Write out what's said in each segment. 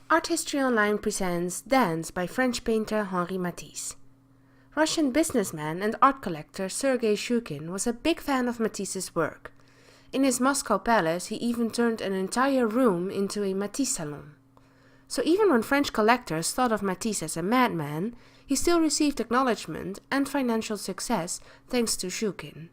Art History Online presents Dance by French painter Henri Matisse. Russian businessman and art collector Sergey Shchukin was a big fan of Matisse's work. In his Moscow palace, he even turned an entire room into a Matisse salon. So even when French collectors thought of Matisse as a madman, he still received acknowledgement and financial success thanks to Shchukin.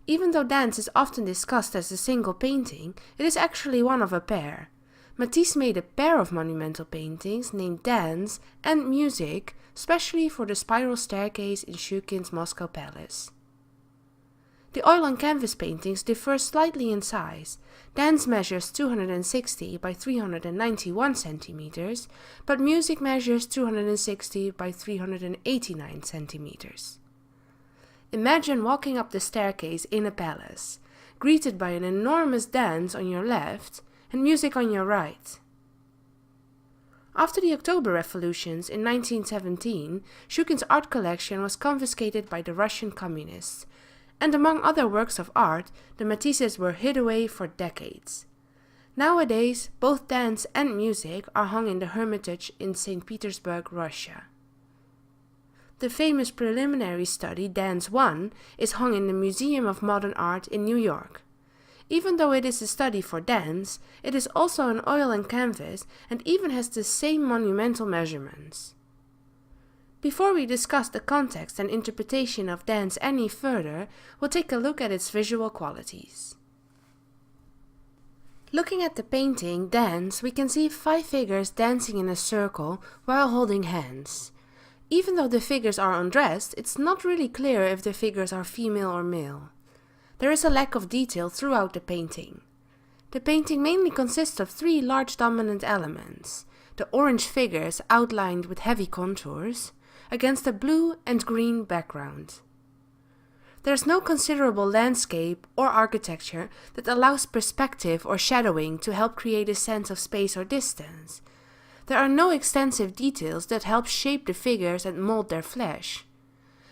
Even though Dance is often discussed as a single painting, it is actually one of a pair. Matisse made a pair of monumental paintings named Dance and Music, specially for the spiral staircase in Shchukin's Moscow palace. The oil on canvas paintings differ slightly in size. Dance measures 260 by 391 centimeters, but Music measures 260 by 389 centimeters. Imagine walking up the staircase in a palace, greeted by an enormous dance on your left and music on your right. After the October revolutions in 1917, Shchukin's art collection was confiscated by the Russian communists, and among other works of art, the Matisses were hid away for decades. Nowadays, both Dance and Music are hung in the Hermitage in St. Petersburg, Russia. The famous preliminary study Dance 1 is hung in the Museum of Modern Art in New York. Even though it is a study for dance, it is also an oil and canvas and even has the same monumental measurements. Before we discuss the context and interpretation of Dance any further, we'll take a look at its visual qualities. Looking at the painting Dance, we can see 5 figures dancing in a circle while holding hands. Even though the figures are undressed, it's not really clear if the figures are female or male. There is a lack of detail throughout the painting. The painting mainly consists of 3 large dominant elements: the orange figures outlined with heavy contours, against a blue and green background. There is no considerable landscape or architecture that allows perspective or shadowing to help create a sense of space or distance. There are no extensive details that help shape the figures and mold their flesh.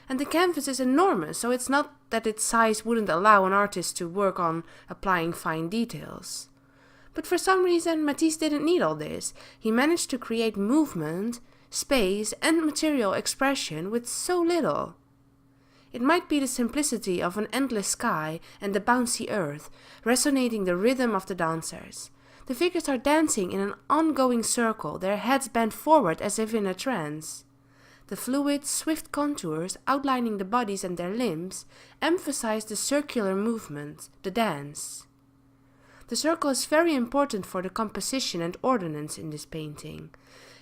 And the canvas is enormous, so it's not that its size wouldn't allow an artist to work on applying fine details. But for some reason, Matisse didn't need all this. He managed to create movement, space, and material expression with so little. It might be the simplicity of an endless sky and the bouncy earth, resonating the rhythm of the dancers. The figures are dancing in an ongoing circle, their heads bent forward as if in a trance. The fluid, swift contours outlining the bodies and their limbs emphasize the circular movement, the dance. The circle is very important for the composition and ordonnance in this painting.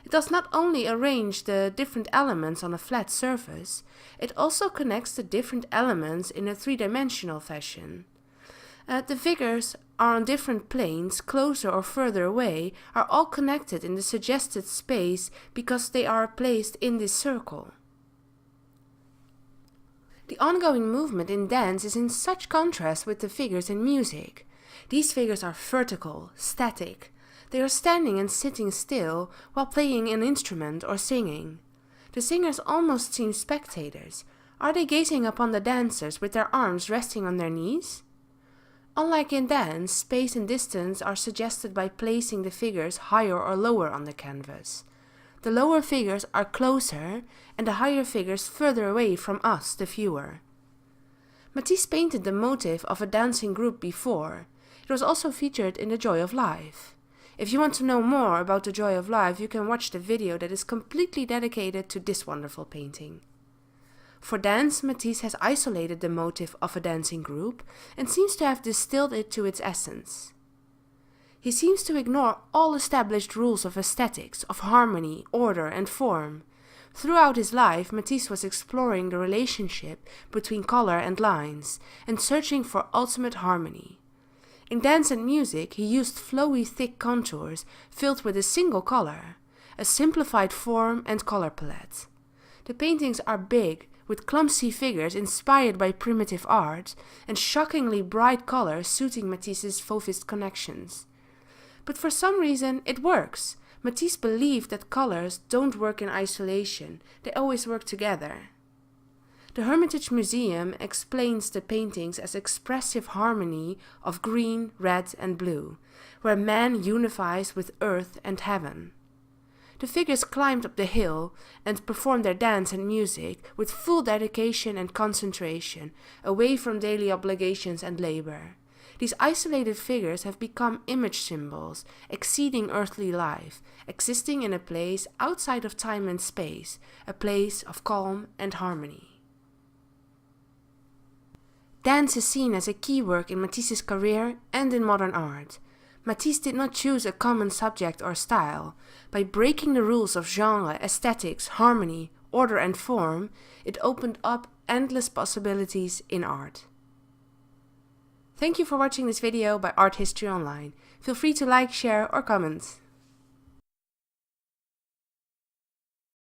It does not only arrange the different elements on a flat surface, it also connects the different elements in a 3-dimensional fashion. The figures are on different planes, closer or further away, are all connected in the suggested space because they are placed in this circle. The ongoing movement in Dance is in such contrast with the figures in Music. These figures are vertical, static. They are standing and sitting still while playing an instrument or singing. The singers almost seem spectators. Are they gazing upon the dancers with their arms resting on their knees? Unlike in Dance, space and distance are suggested by placing the figures higher or lower on the canvas. The lower figures are closer and the higher figures further away from us, the viewer. Matisse painted the motif of a dancing group before. It was also featured in The Joy of Life. If you want to know more about The Joy of Life, you can watch the video that is completely dedicated to this wonderful painting. For Dance, Matisse has isolated the motif of a dancing group and seems to have distilled it to its essence. He seems to ignore all established rules of aesthetics, of harmony, order, and form. Throughout his life, Matisse was exploring the relationship between color and lines and searching for ultimate harmony. In Dance and Music, he used flowy, thick contours filled with a single color, a simplified form and color palette. The paintings are big, with clumsy figures inspired by primitive art, and shockingly bright colors suiting Matisse's Fauvist connections. But for some reason, it works. Matisse believed that colors don't work in isolation, they always work together. The Hermitage Museum explains the paintings as expressive harmony of green, red and blue, where man unifies with earth and heaven. The figures climbed up the hill and performed their dance and music with full dedication and concentration, away from daily obligations and labor. These isolated figures have become image symbols, exceeding earthly life, existing in a place outside of time and space, a place of calm and harmony. Dance is seen as a key work in Matisse's career and in modern art. Matisse did not choose a common subject or style. By breaking the rules of genre, aesthetics, harmony, order and form, it opened up endless possibilities in art. Thank you for watching this video by Art History Online. Feel free to like, share or comment.